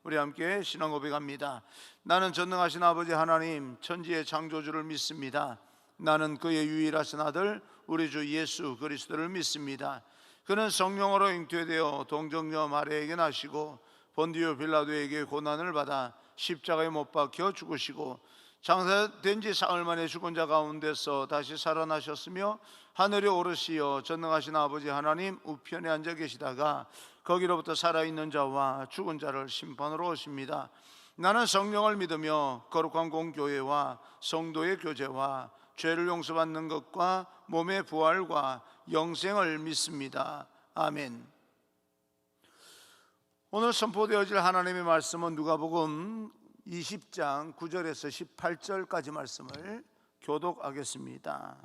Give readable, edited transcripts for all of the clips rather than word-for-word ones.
우리 함께 신앙 고백합니다. 나는 전능하신 아버지 하나님 천지의 창조주를 믿습니다. 나는 그의 유일하신 아들 우리 주 예수 그리스도를 믿습니다. 그는 성령으로 잉태되어 동정녀 마리아에게 나시고 본디오 빌라도에게 고난을 받아 십자가에 못 박혀 죽으시고 장사된 지 사흘 만에 죽은 자 가운데서 다시 살아나셨으며 하늘에 오르시어 전능하신 아버지 하나님 우편에 앉아 계시다가 거기로부터 살아있는 자와 죽은 자를 심판으로 오십니다. 나는 성령을 믿으며 거룩한 공교회와 성도의 교제와 죄를 용서받는 것과 몸의 부활과 영생을 믿습니다. 아멘. 오늘 선포되어질 하나님의 말씀은 누가복음 20장 9절에서 18절까지 말씀을 교독하겠습니다.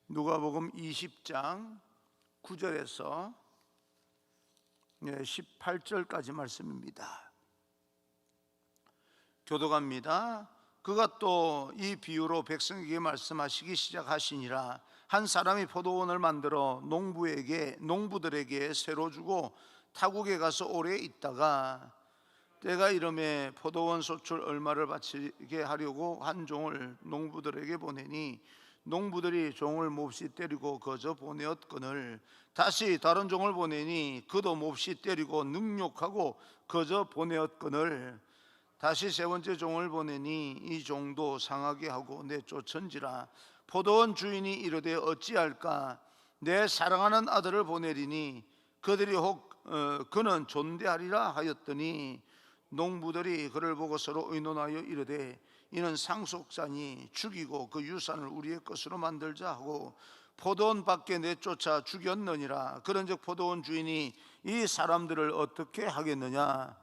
누가복음 20장 9절에서 18절까지 말씀입니다. 교독합니다. 그가 또 이 비유로 백성에게 말씀하시기 시작하시니라. 한 사람이 포도원을 만들어 농부들에게 새로 주고 타국에 가서 오래 있다가 때가 이름에 포도원 소출 얼마를 바치게 하려고 한 종을 농부들에게 보내니 농부들이 종을 몹시 때리고 거저 보내었거늘 다시 다른 종을 보내니 그도 몹시 때리고 능욕하고 거저 보내었거늘 다시 세 번째 종을 보내니 이 종도 상하게 하고 내쫓은지라. 포도원 주인이 이르되 어찌할까? 내 사랑하는 아들을 보내리니 그들이 혹 그는 존대하리라 하였더니 농부들이 그를 보고 서로 의논하여 이르되 이는 상속자니 죽이고 그 유산을 우리의 것으로 만들자 하고 포도원 밖에 내쫓아 죽였느니라. 그런즉 포도원 주인이 이 사람들을 어떻게 하겠느냐?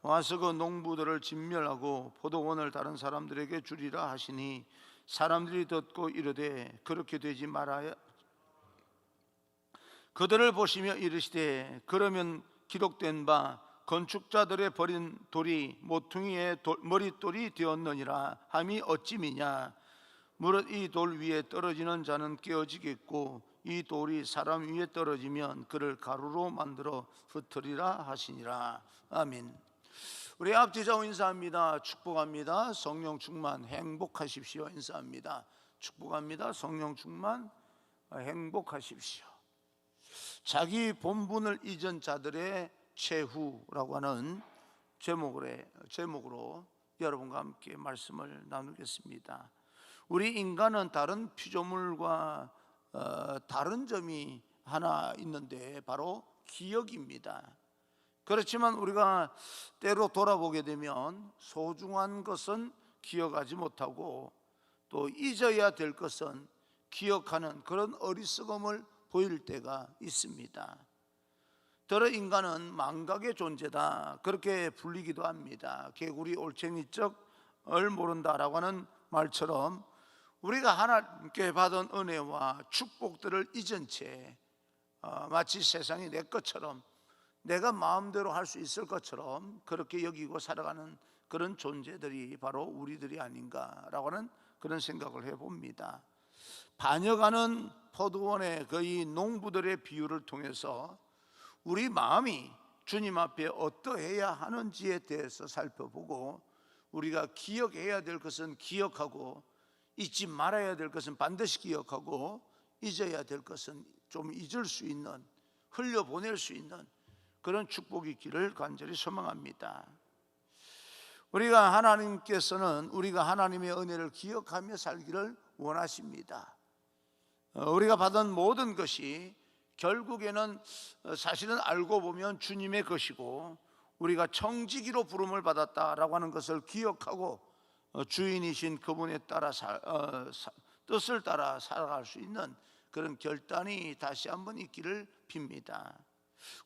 와서 그 농부들을 진멸하고 포도원을 다른 사람들에게 주리라 하시니 사람들이 듣고 이르되 그렇게 되지 말아야. 그들을 보시며 이르시되 그러면 기록된 바 건축자들의 버린 돌이 모퉁이의 머릿돌이 되었느니라 함이 어찌미냐? 무릇 이 돌 위에 떨어지는 자는 깨어지겠고 이 돌이 사람 위에 떨어지면 그를 가루로 만들어 흩으리라 하시니라. 아멘. 우리 앞뒤좌우 인사합니다. 축복합니다. 성령 충만 행복하십시오. 인사합니다. 축복합니다. 성령 충만 행복하십시오. 자기 본분을 잊은 자들의 최후라고 하는 제목으로 여러분과 함께 말씀을 나누겠습니다. 우리 인간은 다른 피조물과 다른 점이 하나 있는데 바로 기억입니다. 그렇지만 우리가 때로 돌아보게 되면 소중한 것은 기억하지 못하고 또 잊어야 될 것은 기억하는 그런 어리석음을 보일 때가 있습니다. 더러 인간은 망각의 존재다 그렇게 불리기도 합니다. 개구리 올챙이적을 모른다라고 하는 말처럼 우리가 하나님께 받은 은혜와 축복들을 잊은 채 마치 세상이 내 것처럼 내가 마음대로 할 수 있을 것처럼 그렇게 여기고 살아가는 그런 존재들이 바로 우리들이 아닌가라고 하는 그런 생각을 해봅니다. 반역하는 포도원의 이 농부들의 비유를 통해서 우리 마음이 주님 앞에 어떠해야 하는지에 대해서 살펴보고 우리가 기억해야 될 것은 기억하고 잊지 말아야 될 것은 반드시 기억하고 잊어야 될 것은 좀 잊을 수 있는, 흘려보낼 수 있는 그런 축복이 있기를 간절히 소망합니다. 우리가 하나님께서는 우리가 하나님의 은혜를 기억하며 살기를 원하십니다. 우리가 받은 모든 것이 결국에는 사실은 알고 보면 주님의 것이고 우리가 청지기로 부름을 받았다라고 하는 것을 기억하고 주인이신 그분에 따라 뜻을 따라 살아갈 수 있는 그런 결단이 다시 한번 있기를 빕니다.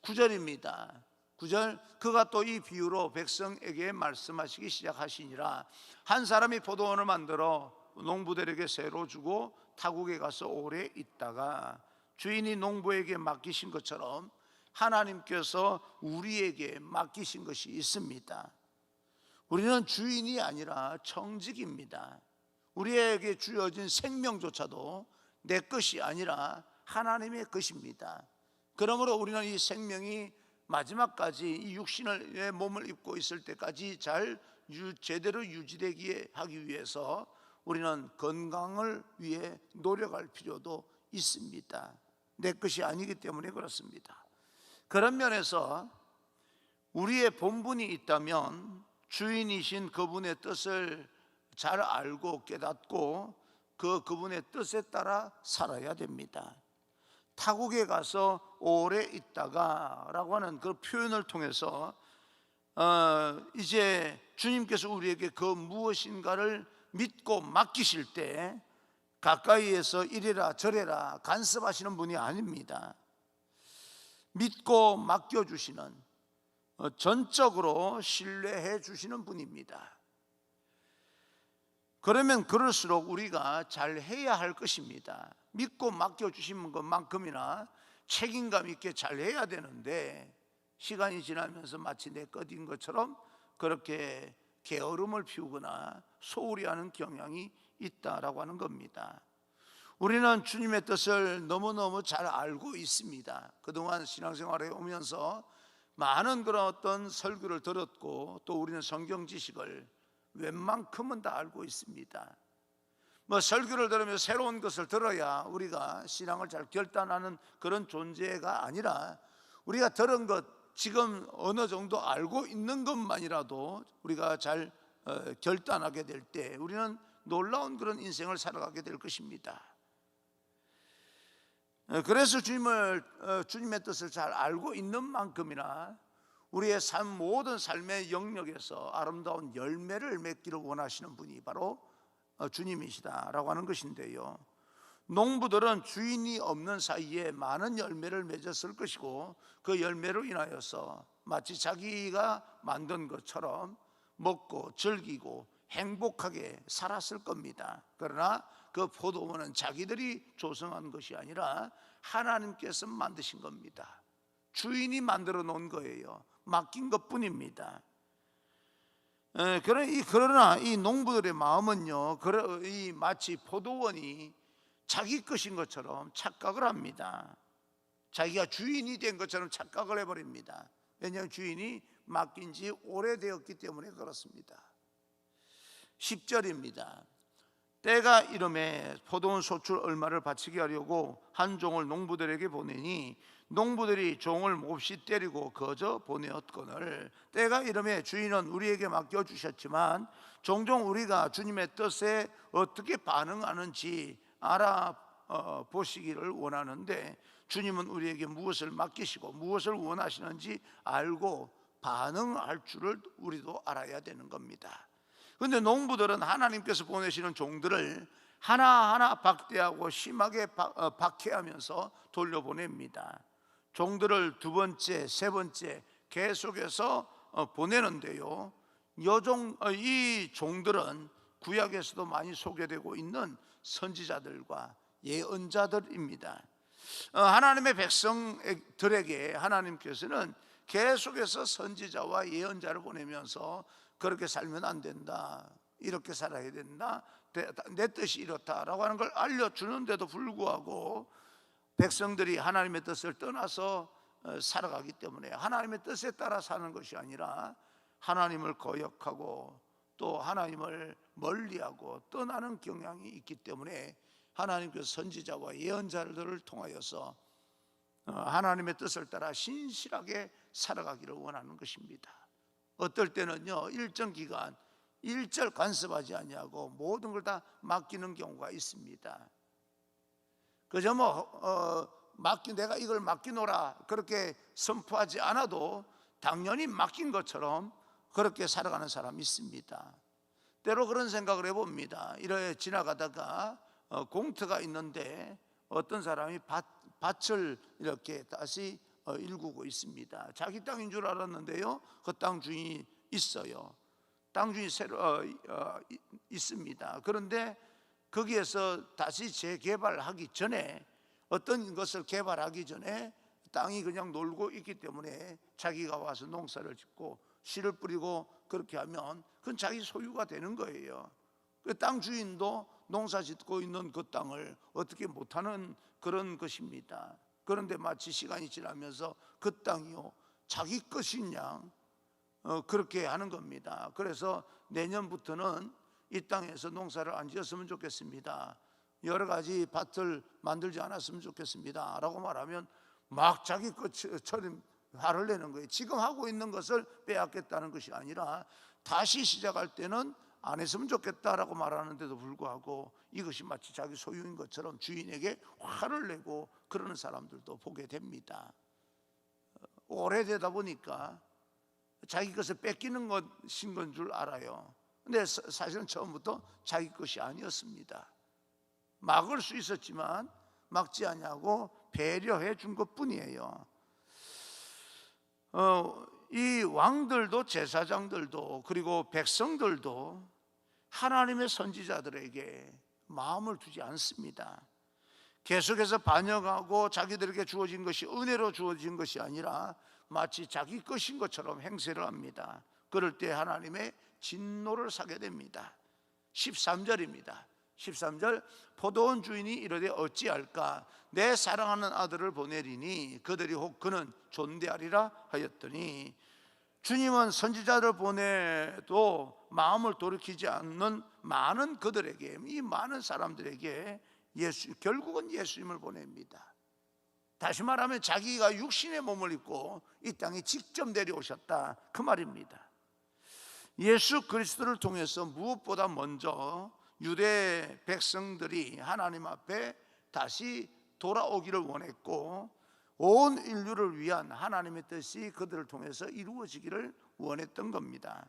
9절입니다. 9절 그가 또 이 비유로 백성에게 말씀하시기 시작하시니라. 한 사람이 포도원을 만들어 농부들에게 새로 주고 타국에 가서 오래 있다가 주인이 농부에게 맡기신 것처럼 하나님께서 우리에게 맡기신 것이 있습니다. 우리는 주인이 아니라 청직입니다. 우리에게 주어진 생명조차도 내 것이 아니라 하나님의 것입니다. 그러므로 우리는 이 생명이 마지막까지 이 육신의 몸을 입고 있을 때까지 잘 제대로 유지되게 하기 위해서 우리는 건강을 위해 노력할 필요도 있습니다. 내 것이 아니기 때문에 그렇습니다. 그런 면에서 우리의 본분이 있다면 주인이신 그분의 뜻을 잘 알고 깨닫고 그분의 뜻에 따라 살아야 됩니다. 타국에 가서 오래 있다가 라고 하는 그 표현을 통해서 이제 주님께서 우리에게 그 무엇인가를 믿고 맡기실 때 가까이에서 이래라 저래라 간섭하시는 분이 아닙니다. 믿고 맡겨주시는, 전적으로 신뢰해 주시는 분입니다. 그러면 그럴수록 우리가 잘 해야 할 것입니다. 믿고 맡겨주신 것만큼이나 책임감 있게 잘 해야 되는데 시간이 지나면서 마치 내 것인 것처럼 그렇게 게으름을 피우거나 소홀히 하는 경향이 있다라고 하는 겁니다. 우리는 주님의 뜻을 너무너무 잘 알고 있습니다. 그동안 신앙생활에 오면서 많은 그런 어떤 설교를 들었고 또 우리는 성경 지식을 웬만큼은 다 알고 있습니다. 설교를 들으면 새로운 것을 들어야 우리가 신앙을 잘 결단하는 그런 존재가 아니라 우리가 들은 것 지금 어느 정도 알고 있는 것만이라도 우리가 잘 결단하게 될 때 우리는 놀라운 그런 인생을 살아가게 될 것입니다. 그래서 주님의 뜻을 잘 알고 있는 만큼이나 우리의 모든 삶의 영역에서 아름다운 열매를 맺기를 원하시는 분이 바로 주님이시다라고 하는 것인데요. 농부들은 주인이 없는 사이에 많은 열매를 맺었을 것이고 그 열매로 인하여서 마치 자기가 만든 것처럼 먹고 즐기고 행복하게 살았을 겁니다. 그러나 그 포도원은 자기들이 조성한 것이 아니라 하나님께서 만드신 겁니다. 주인이 만들어 놓은 거예요. 맡긴 것뿐입니다. 그러나 이 농부들의 마음은요, 이 마치 포도원이 자기 것인 것처럼 착각을 합니다. 자기가 주인이 된 것처럼 착각을 해버립니다. 왜냐하면 주인이 맡긴 지 오래되었기 때문에 그렇습니다. 10절입니다. 때가 이름에 포도원 소출 얼마를 바치게 하려고 한 종을 농부들에게 보내니 농부들이 종을 몹시 때리고 거저 보내었거늘 때가 이름에 주인은 우리에게 맡겨주셨지만 종종 우리가 주님의 뜻에 어떻게 반응하는지 알아보시기를 원하는데 주님은 우리에게 무엇을 맡기시고 무엇을 원하시는지 알고 반응할 줄을 우리도 알아야 되는 겁니다. 그런데 농부들은 하나님께서 보내시는 종들을 하나하나 박대하고 심하게 박해하면서 돌려보냅니다. 종들을 두 번째, 세 번째 계속해서 보내는데요, 이 종들은 구약에서도 많이 소개되고 있는 선지자들과 예언자들입니다. 하나님의 백성들에게 하나님께서는 계속해서 선지자와 예언자를 보내면서 그렇게 살면 안 된다, 이렇게 살아야 된다, 내 뜻이 이렇다라고 하는 걸 알려주는데도 불구하고 백성들이 하나님의 뜻을 떠나서 살아가기 때문에 하나님의 뜻에 따라 사는 것이 아니라 하나님을 거역하고 또 하나님을 멀리하고 떠나는 경향이 있기 때문에 하나님께서 선지자와 예언자들을 통하여서 하나님의 뜻을 따라 신실하게 살아가기를 원하는 것입니다. 어떨 때는요, 일정 기간 일절 간섭하지 아니하고 모든 걸 다 맡기는 경우가 있습니다. 그저 내가 이걸 맡기노라 그렇게 선포하지 않아도 당연히 맡긴 것처럼 그렇게 살아가는 사람이 있습니다. 때로 그런 생각을 해봅니다. 이렇게 지나가다가 공터가 있는데 어떤 사람이 밭을 이렇게 다시 일구고 있습니다. 자기 땅인 줄 알았는데요, 그 땅 주인이 있어요. 땅 주인이 새로 있습니다. 그런데 거기에서 다시 재개발하기 전에, 어떤 것을 개발하기 전에 땅이 그냥 놀고 있기 때문에 자기가 와서 농사를 짓고 씨를 뿌리고 그렇게 하면 그건 자기 소유가 되는 거예요. 그 땅 주인도 농사 짓고 있는 그 땅을 어떻게 못하는 그런 것입니다. 그런데 마치 시간이 지나면서 그 땅이요, 자기 것인 양 그렇게 하는 겁니다. 그래서 내년부터는 이 땅에서 농사를 안 지었으면 좋겠습니다. 여러 가지 밭을 만들지 않았으면 좋겠습니다 라고 말하면 막 자기 것처럼 화를 내는 거예요. 지금 하고 있는 것을 빼앗겠다는 것이 아니라 다시 시작할 때는 안 했으면 좋겠다라고 말하는데도 불구하고 이것이 마치 자기 소유인 것처럼 주인에게 화를 내고 그러는 사람들도 보게 됩니다. 오래되다 보니까 자기 것을 뺏기는 것인 건 줄 알아요. 근데 사실은 처음부터 자기 것이 아니었습니다. 막을 수 있었지만 막지 않냐고 배려해 준 것뿐이에요. 이 왕들도 제사장들도 그리고 백성들도 하나님의 선지자들에게 마음을 두지 않습니다. 계속해서 반역하고 자기들에게 주어진 것이 은혜로 주어진 것이 아니라 마치 자기 것인 것처럼 행세를 합니다. 그럴 때 하나님의 진노를 사게 됩니다. 13절입니다. 13절 포도원 주인이 이르되 어찌할까 내 사랑하는 아들을 보내리니 그들이 혹 그는 존대하리라 하였더니 주님은 선지자를 보내도 마음을 돌이키지 않는 많은 그들에게 이 많은 사람들에게 결국은 예수님을 보냅니다. 다시 말하면 자기가 육신의 몸을 입고 이 땅에 직접 내려오셨다 그 말입니다. 예수 그리스도를 통해서 무엇보다 먼저 유대 백성들이 하나님 앞에 다시 돌아오기를 원했고 온 인류를 위한 하나님의 뜻이 그들을 통해서 이루어지기를 원했던 겁니다.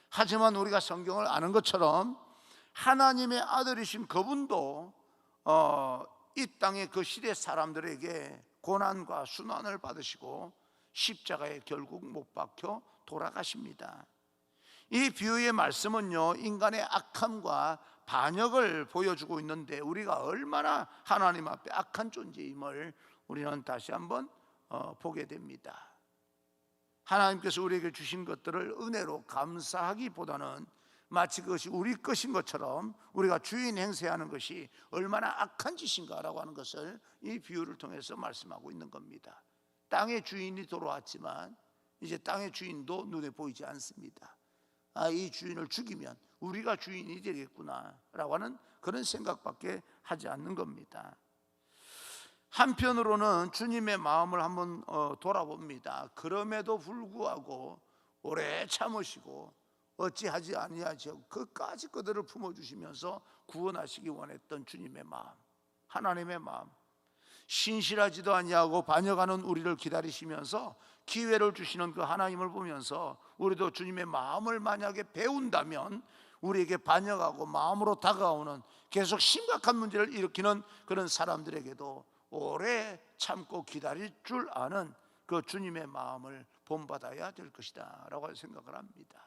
하지만 우리가 성경을 아는 것처럼 하나님의 아들이신 그분도 이 땅의 그 시대 사람들에게 고난과 순환을 받으시고 십자가에 결국 못 박혀 돌아가십니다. 이 비유의 말씀은요 인간의 악함과 반역을 보여주고 있는데 우리가 얼마나 하나님 앞에 악한 존재임을 우리는 다시 한번 보게 됩니다. 하나님께서 우리에게 주신 것들을 은혜로 감사하기보다는 마치 그것이 우리 것인 것처럼 우리가 주인 행세하는 것이 얼마나 악한 짓인가라고 하는 것을 이 비유를 통해서 말씀하고 있는 겁니다. 땅의 주인이 돌아왔지만 이제 땅의 주인도 눈에 보이지 않습니다. 이 주인을 죽이면 우리가 주인이 되겠구나라고 하는 그런 생각밖에 하지 않는 겁니다. 한편으로는 주님의 마음을 한번 돌아봅니다. 그럼에도 불구하고 오래 참으시고 어찌하지 아니하시고 그까지 그들을 품어주시면서 구원하시기 원했던 주님의 마음, 하나님의 마음, 신실하지도 아니하고 반역하는 우리를 기다리시면서 기회를 주시는 그 하나님을 보면서 우리도 주님의 마음을 만약에 배운다면 우리에게 반역하고 마음으로 다가오는 계속 심각한 문제를 일으키는 그런 사람들에게도 오래 참고 기다릴 줄 아는 그 주님의 마음을 본받아야 될 것이다 라고 생각을 합니다.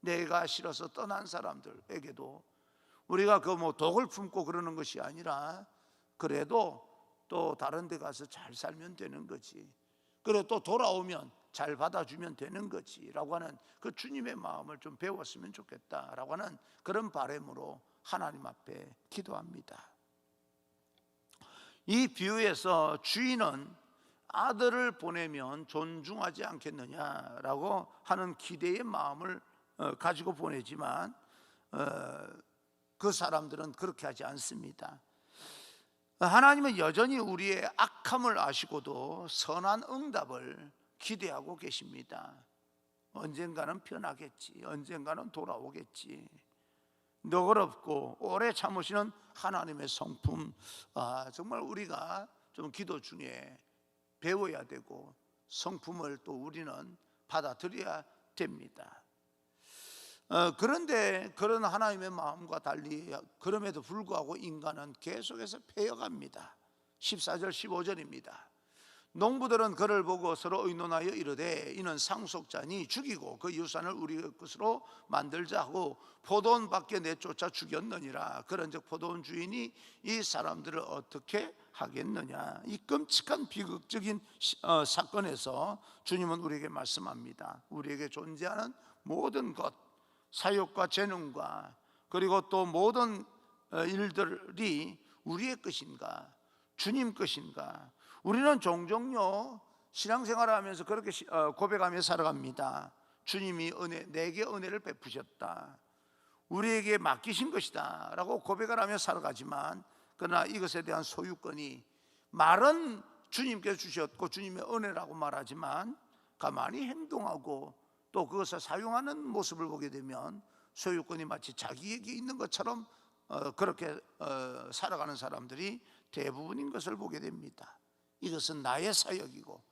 내가 싫어서 떠난 사람들에게도 우리가 그 독을 품고 그러는 것이 아니라 그래도 또 다른 데 가서 잘 살면 되는 거지, 그래 또 돌아오면 잘 받아주면 되는 거지 라고 하는 그 주님의 마음을 좀 배웠으면 좋겠다라고 하는 그런 바람으로 하나님 앞에 기도합니다. 이 비유에서 주인은 아들을 보내면 존중하지 않겠느냐라고 하는 기대의 마음을 가지고 보내지만 그 사람들은 그렇게 하지 않습니다. 하나님은 여전히 우리의 악함을 아시고도 선한 응답을 기대하고 계십니다. 언젠가는 변하겠지, 언젠가는 돌아오겠지. 너그럽고 오래 참으시는 하나님의 성품, 정말 우리가 좀 기도 중에 배워야 되고 성품을 또 우리는 받아들여야 됩니다. 그런데 그런 하나님의 마음과 달리 그럼에도 불구하고 인간은 계속해서 패여갑니다. 14절 15절입니다. 농부들은 그를 보고 서로 의논하여 이르되 이는 상속자니 죽이고 그 유산을 우리 것으로 만들자 하고 포도원 밖에 내쫓아 죽였느니라. 그런즉 포도원 주인이 이 사람들을 어떻게 하겠느냐. 이 끔찍한 비극적인 사건에서 주님은 우리에게 말씀합니다. 우리에게 존재하는 모든 것, 사욕과 재능과 그리고 또 모든 일들이 우리의 것인가 주님 것인가. 우리는 종종요 신앙생활을 하면서 그렇게 고백하며 살아갑니다. 주님이 내게 은혜를 베푸셨다, 우리에게 맡기신 것이다 라고 고백을 하며 살아가지만, 그러나 이것에 대한 소유권이, 말은 주님께서 주셨고 주님의 은혜라고 말하지만 가만히 행동하고 또 그것을 사용하는 모습을 보게 되면 소유권이 마치 자기에게 있는 것처럼 그렇게 살아가는 사람들이 대부분인 것을 보게 됩니다. 이것은 나의 사역이고,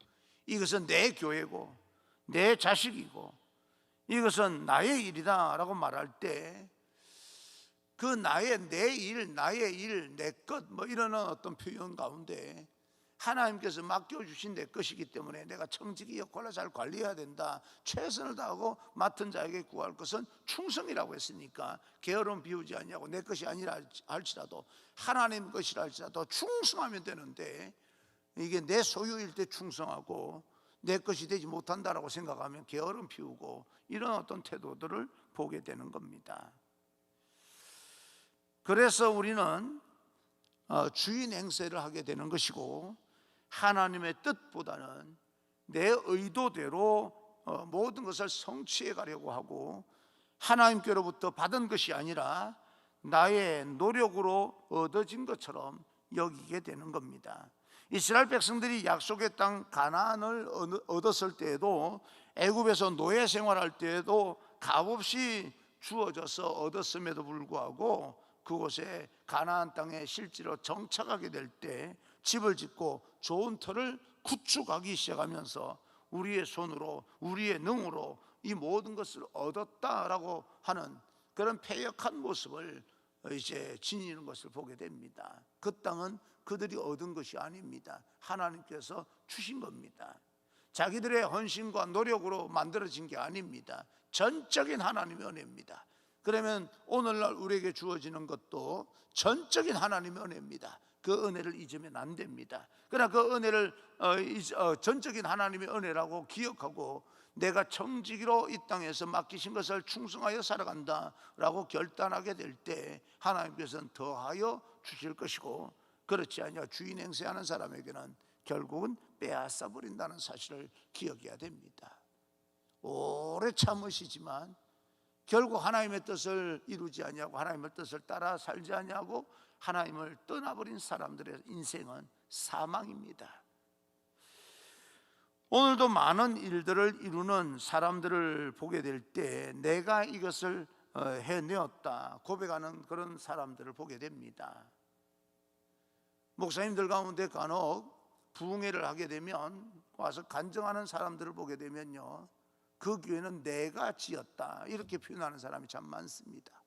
이것은 내 교회고, 내 자식이고, 이것은 나의 일이다 라고 말할 때, 그 내 일, 나의 일, 내 것 이러는 어떤 표현 가운데 하나님께서 맡겨주신 내 것이기 때문에 내가 청지기 역할을 잘 관리해야 된다, 최선을 다하고 맡은 자에게 구할 것은 충성이라고 했으니까 게으름 비우지 않냐고, 내 것이 아니라 할지라도 하나님 것이라 할지라도 충성하면 되는데, 이게 내 소유일 때 충성하고 내 것이 되지 못한다라고 생각하면 게으름 피우고 이런 어떤 태도들을 보게 되는 겁니다. 그래서 우리는 주인 행세를 하게 되는 것이고, 하나님의 뜻보다는 내 의도대로 모든 것을 성취해 가려고 하고, 하나님께로부터 받은 것이 아니라 나의 노력으로 얻어진 것처럼 여기게 되는 겁니다. 이스라엘 백성들이 약속의 땅 가나안을 얻었을 때에도, 애굽에서 노예 생활할 때에도 값없이 주어져서 얻었음에도 불구하고 그곳에 가나안 땅에 실제로 정착하게 될 때 집을 짓고 좋은 터를 구축하기 시작하면서 우리의 손으로, 우리의 능으로 이 모든 것을 얻었다라고 하는 그런 패역한 모습을 이제 지니는 것을 보게 됩니다. 그 땅은 그들이 얻은 것이 아닙니다. 하나님께서 주신 겁니다. 자기들의 헌신과 노력으로 만들어진 게 아닙니다. 전적인 하나님의 은혜입니다. 그러면 오늘날 우리에게 주어지는 것도 전적인 하나님의 은혜입니다. 그 은혜를 잊으면 안 됩니다. 그러나 그 은혜를 전적인 하나님의 은혜라고 기억하고 내가 청지기로 이 땅에서 맡기신 것을 충성하여 살아간다라고 결단하게 될 때 하나님께서는 더하여 주실 것이고, 그렇지 아니하 주인 행세하는 사람에게는 결국은 빼앗아 버린다는 사실을 기억해야 됩니다. 오래 참으시지만 결국 하나님의 뜻을 이루지 아니하고 하나님의 뜻을 따라 살지 아니하고 하나님을 떠나버린 사람들의 인생은 사망입니다. 오늘도 많은 일들을 이루는 사람들을 보게 될 때 내가 이것을 해내었다 고백하는 그런 사람들을 보게 됩니다. 목사님들 가운데 간혹 부흥회를 하게 되면 와서 간증하는 사람들을 보게 되면요, 그 교회는 내가 지었다 이렇게 표현하는 사람이 참 많습니다.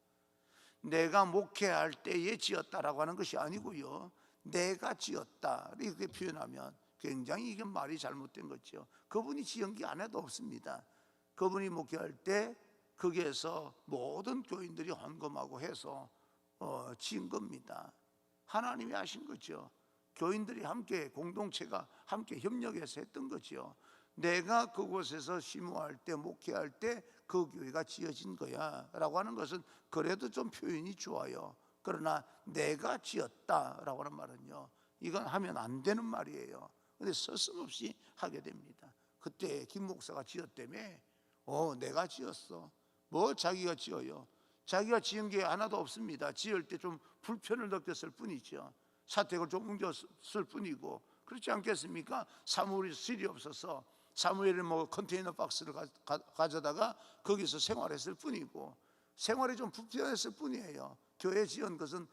내가 목회할 때에 지었다라고 하는 것이 아니고요, 내가 지었다 이렇게 표현하면 굉장히 이게 말이 잘못된 거죠. 그분이 지은 게 하나도 없습니다. 그분이 목회할 때 거기에서 모든 교인들이 헌금하고 해서 지은 겁니다. 하나님이 하신 거죠. 교인들이 함께, 공동체가 함께 협력해서 했던 거죠. 내가 그곳에서 심호할 때, 목회할 때 그 교회가 지어진 거야 라고 하는 것은 그래도 좀 표현이 좋아요. 그러나 내가 지었다 라고 하는 말은요, 이건 하면 안 되는 말이에요. 근데 서슴없이 하게 됩니다. 그때 김 목사가 지었다며, 내가 지었어. 뭐 자기가 지어요. 자기가 지은 게 하나도 없습니다. 지을 때 좀 불편을 느꼈을 뿐이죠. 사택을 좀 옮겼을 뿐이고, 그렇지 않겠습니까? 사무엘이 실이 없어서 사무엘은 컨테이너 박스를 가져다가 거기서 생활했을 뿐이고, 생활이 좀 불편했을 뿐이에요. 교회 지은 것은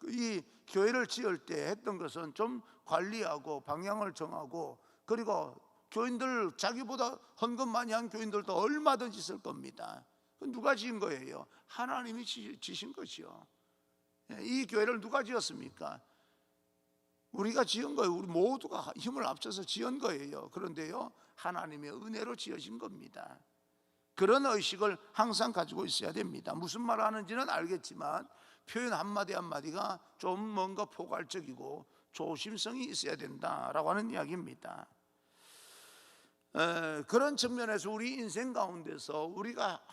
이 교회를 지을 때 했던 것은 좀 관리하고 방향을 정하고, 그리고 교인들 자기보다 헌금 많이 한 교인들도 얼마든지 있을 겁니다. 누가 지은 거예요? 하나님이 지신 것이요. 이 교회를 누가 지었습니까? 우리가 지은 거예요. 우리 모두가 힘을 합쳐서 지은 거예요. 그런데요, 하나님의 은혜로 지어진 겁니다. 그런 의식을 항상 가지고 있어야 됩니다. 무슨 말 하는지는 알겠지만 표현 한마디 한마디가 좀 뭔가 포괄적이고 조심성이 있어야 된다라고 하는 이야기입니다. 그런 측면에서 우리 인생 가운데서 우리가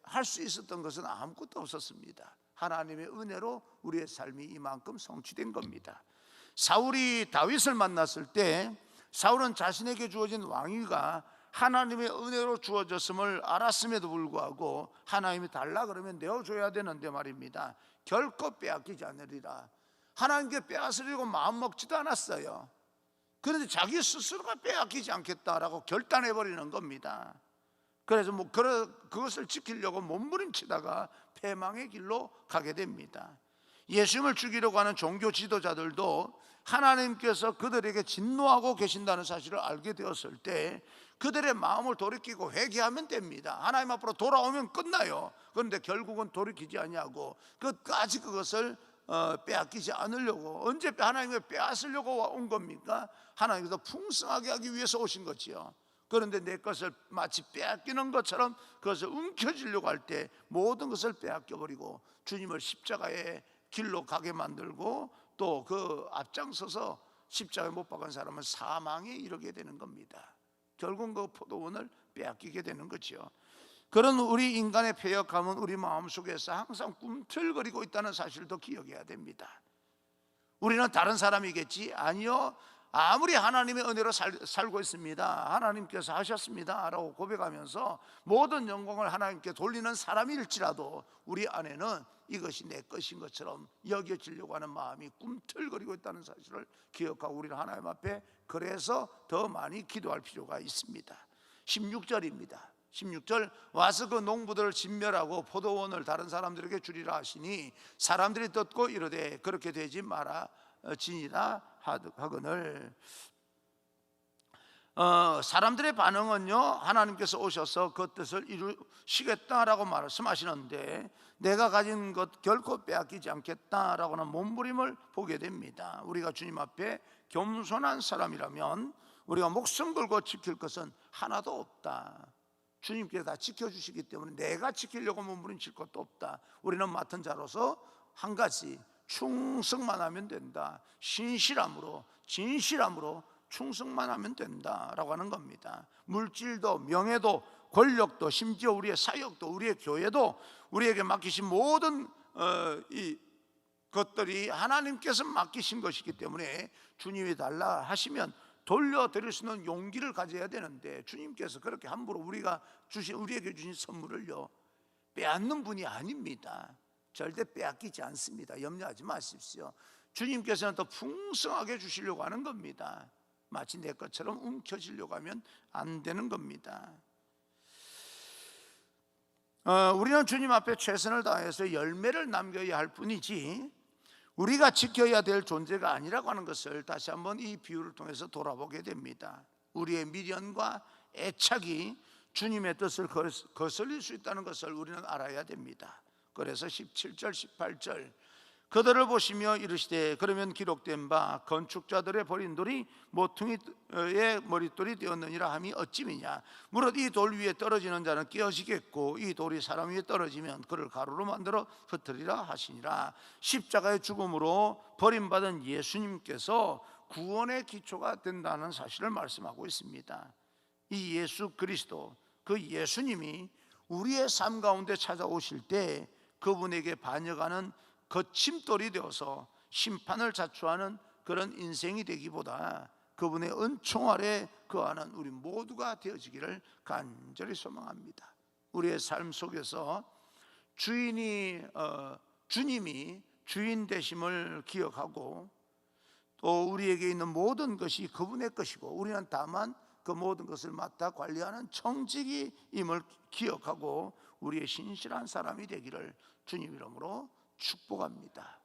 할 수 있었던 것은 아무것도 없었습니다. 하나님의 은혜로 우리의 삶이 이만큼 성취된 겁니다. 사울이 다윗을 만났을 때 사울은 자신에게 주어진 왕위가 하나님의 은혜로 주어졌음을 알았음에도 불구하고 하나님이 달라 그러면 내어줘야 되는데 말입니다, 결코 빼앗기지 않으리라. 하나님께 빼앗으려고 마음먹지도 않았어요. 그런데 자기 스스로가 빼앗기지 않겠다라고 결단해버리는 겁니다. 그래서 그것을 지키려고 몸부림치다가 패망의 길로 가게 됩니다. 예수님을 죽이려고 하는 종교 지도자들도 하나님께서 그들에게 진노하고 계신다는 사실을 알게 되었을 때 그들의 마음을 돌이키고 회개하면 됩니다. 하나님 앞으로 돌아오면 끝나요. 그런데 결국은 돌이키지 아니하고 끝까지 그것을 빼앗기지 않으려고, 언제 하나님을 빼앗으려고 온 겁니까? 하나님께서 풍성하게 하기 위해서 오신 거지요. 그런데 내 것을 마치 빼앗기는 것처럼 그것을 움켜쥐려고 할 때 모든 것을 빼앗겨버리고 주님을 십자가의 길로 가게 만들고 또 그 앞장서서 십자가에 못 박은 사람은 사망에 이르게 되는 겁니다. 결국 그 포도원을 빼앗기게 되는 거죠. 그런 우리 인간의 패역함은 우리 마음속에서 항상 꿈틀거리고 있다는 사실도 기억해야 됩니다. 우리는 다른 사람이겠지? 아니요, 아무리 하나님의 은혜로 살고 있습니다, 하나님께서 하셨습니다 라고 고백하면서 모든 영광을 하나님께 돌리는 사람일지라도 우리 안에는 이것이 내 것인 것처럼 여겨지려고 하는 마음이 꿈틀거리고 있다는 사실을 기억하고 우리는 하나님 앞에 그래서 더 많이 기도할 필요가 있습니다. 16절입니다 16절, 와서 그 농부들을 진멸하고 포도원을 다른 사람들에게 주리라 하시니 사람들이 듣고 이르되 그렇게 되지 말아 지니라 하거늘. 사람들의 반응은요, 하나님께서 오셔서 그 뜻을 이루시겠다라고 말씀하시는데 내가 가진 것 결코 빼앗기지 않겠다라고는 몸부림을 보게 됩니다. 우리가 주님 앞에 겸손한 사람이라면 우리가 목숨 걸고 지킬 것은 하나도 없다. 주님께서 다 지켜주시기 때문에 내가 지키려고 몸부림칠 것도 없다. 우리는 맡은 자로서 한 가지, 충성만 하면 된다. 신실함으로, 진실함으로 충성만 하면 된다라고 하는 겁니다. 물질도 명예도 권력도 심지어 우리의 사역도 우리의 교회도 우리에게 맡기신 모든 이 것들이 하나님께서 맡기신 것이기 때문에 주님이 달라 하시면 돌려드릴 수 있는 용기를 가져야 되는데 주님께서 그렇게 함부로 우리에게 주신 선물을요 빼앗는 분이 아닙니다. 절대 빼앗기지 않습니다. 염려하지 마십시오. 주님께서는 더 풍성하게 주시려고 하는 겁니다. 마치 내 것처럼 움켜쥐려고 하면 안 되는 겁니다. 우리는 주님 앞에 최선을 다해서 열매를 남겨야 할 뿐이지 우리가 지켜야 될 존재가 아니라고 하는 것을 다시 한번 이 비유를 통해서 돌아보게 됩니다. 우리의 미련과 애착이 주님의 뜻을 거슬릴 수 있다는 것을 우리는 알아야 됩니다. 그래서 17절 18절, 그들을 보시며 이르시되 그러면 기록된 바 건축자들의 버린 돌이 모퉁이의 머릿돌이 되었느니라 함이 어찌미냐. 무릇 이 돌 위에 떨어지는 자는 깨어지겠고 이 돌이 사람 위에 떨어지면 그를 가루로 만들어 흩으리라 하시니라. 십자가의 죽음으로 버림받은 예수님께서 구원의 기초가 된다는 사실을 말씀하고 있습니다. 이 예수 그리스도, 그 예수님이 우리의 삶 가운데 찾아오실 때 그분에게 반역하는 거침돌이 되어서 심판을 자초하는 그런 인생이 되기보다 그분의 은총 아래 거하는 우리 모두가 되어지기를 간절히 소망합니다. 우리의 삶 속에서 주님이 주인 되심을 기억하고 또 우리에게 있는 모든 것이 그분의 것이고 우리는 다만 그 모든 것을 맡아 관리하는 청직이임을 기억하고 우리의 신실한 사람이 되기를 주님 이름으로 축복합니다.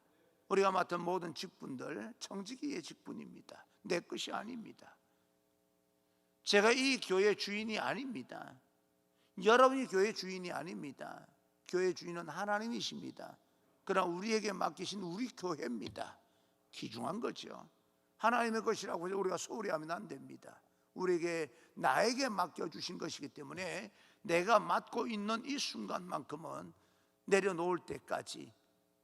우리가 맡은 모든 직분들 청지기의 직분입니다. 내 것이 아닙니다. 제가 이 교회 주인이 아닙니다. 여러분이 교회 주인이 아닙니다. 교회 주인은 하나님이십니다. 그러나 우리에게 맡기신 우리 교회입니다. 귀중한 거죠. 하나님의 것이라고 해서 우리가 소홀히 하면 안 됩니다. 나에게 맡겨주신 것이기 때문에 내가 맡고 있는 이 순간만큼은 내려놓을 때까지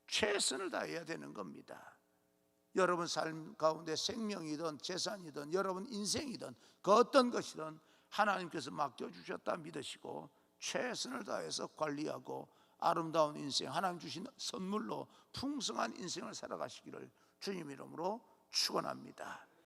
최선을 다해야 되는 겁니다. 여러분 삶 가운데 생명이든 재산이든 여러분 인생이든 그 어떤 것이든 하나님께서 맡겨주셨다 믿으시고 최선을 다해서 관리하고 아름다운 인생, 하나님 주신 선물로 풍성한 인생을 살아가시기를 주님 이름으로 축원합니다.